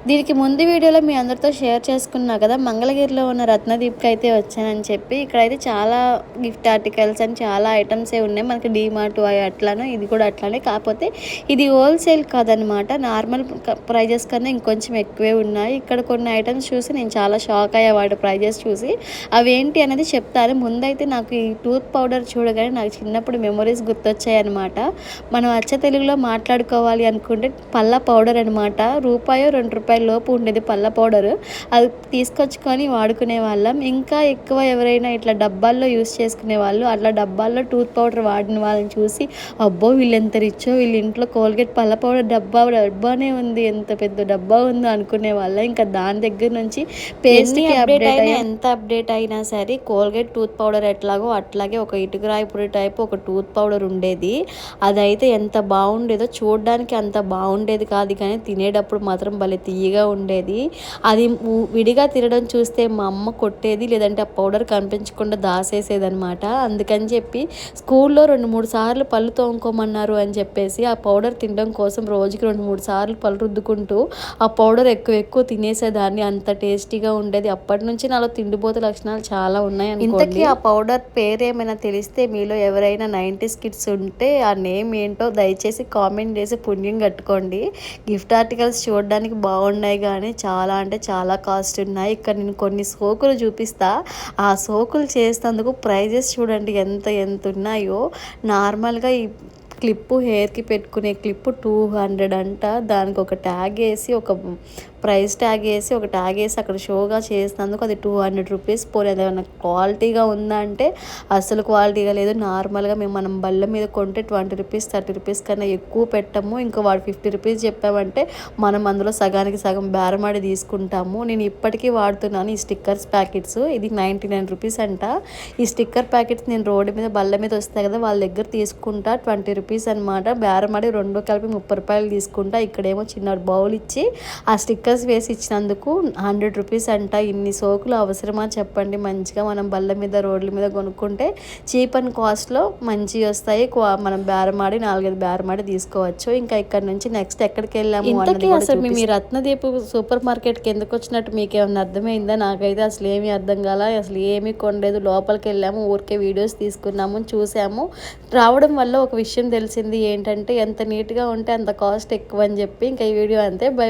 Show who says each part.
Speaker 1: దీనికి ముందు వీడియోలో మీ అందరితో షేర్ చేసుకున్నా కదా, మంగళగిరిలో ఉన్న రత్నదీప్కి అయితే వచ్చానని చెప్పి. ఇక్కడైతే చాలా గిఫ్ట్ ఆర్టికల్స్ అని చాలా ఐటమ్సే ఉన్నాయి. మనకి డీమార్ట్ అట్లానో ఇది కూడా అట్లానే, కాకపోతే ఇది హోల్సేల్ కాదనమాట. నార్మల్ ప్రైజెస్ కన్నా ఇంకొంచెం ఎక్కువే ఉన్నాయి. ఇక్కడ కొన్ని ఐటమ్స్ చూసి నేను చాలా షాక్ అయ్యా వాటి ప్రైజెస్ చూసి. అవేంటి అనేది చెప్తాను. ముందైతే నాకు ఈ టూత్ పౌడర్ చూడగానే నాకు చిన్నప్పుడు మెమొరీస్ గుర్తొచ్చాయి అనమాట. మనం అచ్చ తెలుగులో మాట్లాడుకోవాలి అనుకుంటే పళ్ళ పౌడర్ అనమాట. రూపాయో ₹2 లోపు ఉండేది పళ్ళ పౌడరు. అది తీసుకొచ్చుకొని వాడుకునే వాళ్ళం. ఇంకా ఎక్కువ ఎవరైనా ఇట్లా డబ్బాల్లో యూస్ చేసుకునే వాళ్ళు, అట్లా డబ్బాల్లో టూత్ పౌడర్ వాడిన వాళ్ళని చూసి అబ్బో వీళ్ళు ఎంత రిచ్చో, వీళ్ళ ఇంట్లో కోల్గేట్ పళ్ళ పౌడర్ డబ్బానే ఉంది, ఎంత పెద్ద డబ్బా ఉందో అనుకునే వాళ్ళం. ఇంకా దాని దగ్గర నుంచి పేస్ట్కి ఎంత అప్డేట్ అయినా సరే కోల్గేట్ టూత్ పౌడర్ ఎట్లాగో అట్లాగే ఒక ఇటుకరాయిపొడి టైపు ఒక టూత్ పౌడర్ ఉండేది. అదైతే ఎంత బాగుండేదో, చూడడానికి అంత బాగుండేది కాదు కానీ తినేటప్పుడు మాత్రం భలే తీయగా ఉండేది. అది విడిగా తినడం చూస్తే మా అమ్మ కొట్టేది, లేదంటే ఆ పౌడర్ కనిపించకుండా దాసేసేది అనమాట. అందుకని చెప్పి స్కూల్లో 2-3 సార్లు పళ్ళు తోముకోమన్నారు అని చెప్పేసి ఆ పౌడర్ తినడం కోసం రోజుకి 2-3 సార్లు పళ్ళు రుద్దుకుంటూ ఆ పౌడర్ ఎక్కువ తినేసేదాన్ని. అంత టేస్టీగా ఉండేది. అప్పటి నుంచి నాలో తిండిపోతే లక్షణాలు చాలా ఉన్నాయి అనుకోండి. ఇంతకీ ఆ పౌడర్ పేరు ఏమైనా తెలిస్తే మీలో ఎవరైనా 90s కిడ్స్ ఉంటే ఆ నేమ్ ఏంటో దయచేసి కామెంట్ చేసి పుణ్యం కట్టుకోండి. గిఫ్ట్ ఆర్టికల్స్ చూడడానికి బాగున్నాయి కానీ చాలా అంటే చాలా కాస్ట్ ఉన్నాయి. ఇక్కడ నేను కొన్ని సోకులు చూపిస్తా. ఆ సోకులు చేసేందుకు ప్రైజెస్ చూడండి ఎంత ఉన్నాయో. నార్మల్గా ఈ క్లిప్పు, హెయిర్కి పెట్టుకునే క్లిప్పు 200 అంట. దానికి ఒక ట్యాగ్ వేసి, ఒక ప్రైస్ ట్యాగ్ వేసి, ఒక ట్యాగ్ వేసి అక్కడ షోగా చేసినందుకు అది ₹200. పోలేదు ఏమైనా క్వాలిటీగా ఉందా అంటే అసలు క్వాలిటీగా లేదు. నార్మల్గా మనం బల్ల మీద కొంటే ₹20, ₹30 కన్నా ఎక్కువ పెట్టము. ఇంకా వాడు ₹50 చెప్పామంటే మనం అందులో సగానికి సగం బేరమాడి తీసుకుంటాము. నేను ఇప్పటికీ వాడుతున్నాను ఈ స్టిక్కర్స్ ప్యాకెట్స్. ఇది ₹99 అంట. ఈ స్టిక్కర్ ప్యాకెట్స్ నేను రోడ్డు మీద బల్ల మీద వస్తాయి కదా, వాళ్ళ దగ్గర తీసుకుంటా. ₹20 అనమాట. బేరమాడి 2 కలిపి ₹30 తీసుకుంటా. ఇక్కడేమో చిన్న బౌల్ ఇచ్చి ఆ స్టిక్కర్స్ వేసి ఇచ్చినందుకు ₹100 అంట. ఇన్ని సోకులు అవసరమా చెప్పండి. మంచిగా మనం బల్ల మీద రోడ్ల మీద కొనుక్కుంటే చీప్ అండ్ కాస్ట్లో మంచిగా వస్తాయి. మనం బేరమాడి 4-5 బేరమాడి తీసుకోవచ్చు. ఇంకా ఇక్కడ నుంచి నెక్స్ట్ ఎక్కడికి వెళ్ళాము అన్నది అసలు మీ రత్నదీప్ సూపర్ మార్కెట్కి ఎందుకు వచ్చినట్టు మీకు ఏమన్నా అర్థమైందా? నాకైతే అసలు ఏమీ అర్థం కాల. అసలు ఏమీ కొనలేదు. లోపలికి వెళ్ళాము, ఊరికే వీడియోస్ తీసుకున్నాము, చూసాము. రావడం వల్ల ఒక విషయం తెలిసింది ఏంటంటే ఎంత నీట్గా ఉంటే అంత కాస్ట్ ఎక్కువ అని చెప్పి. ఇంకా ఈ వీడియో అంతే. బై.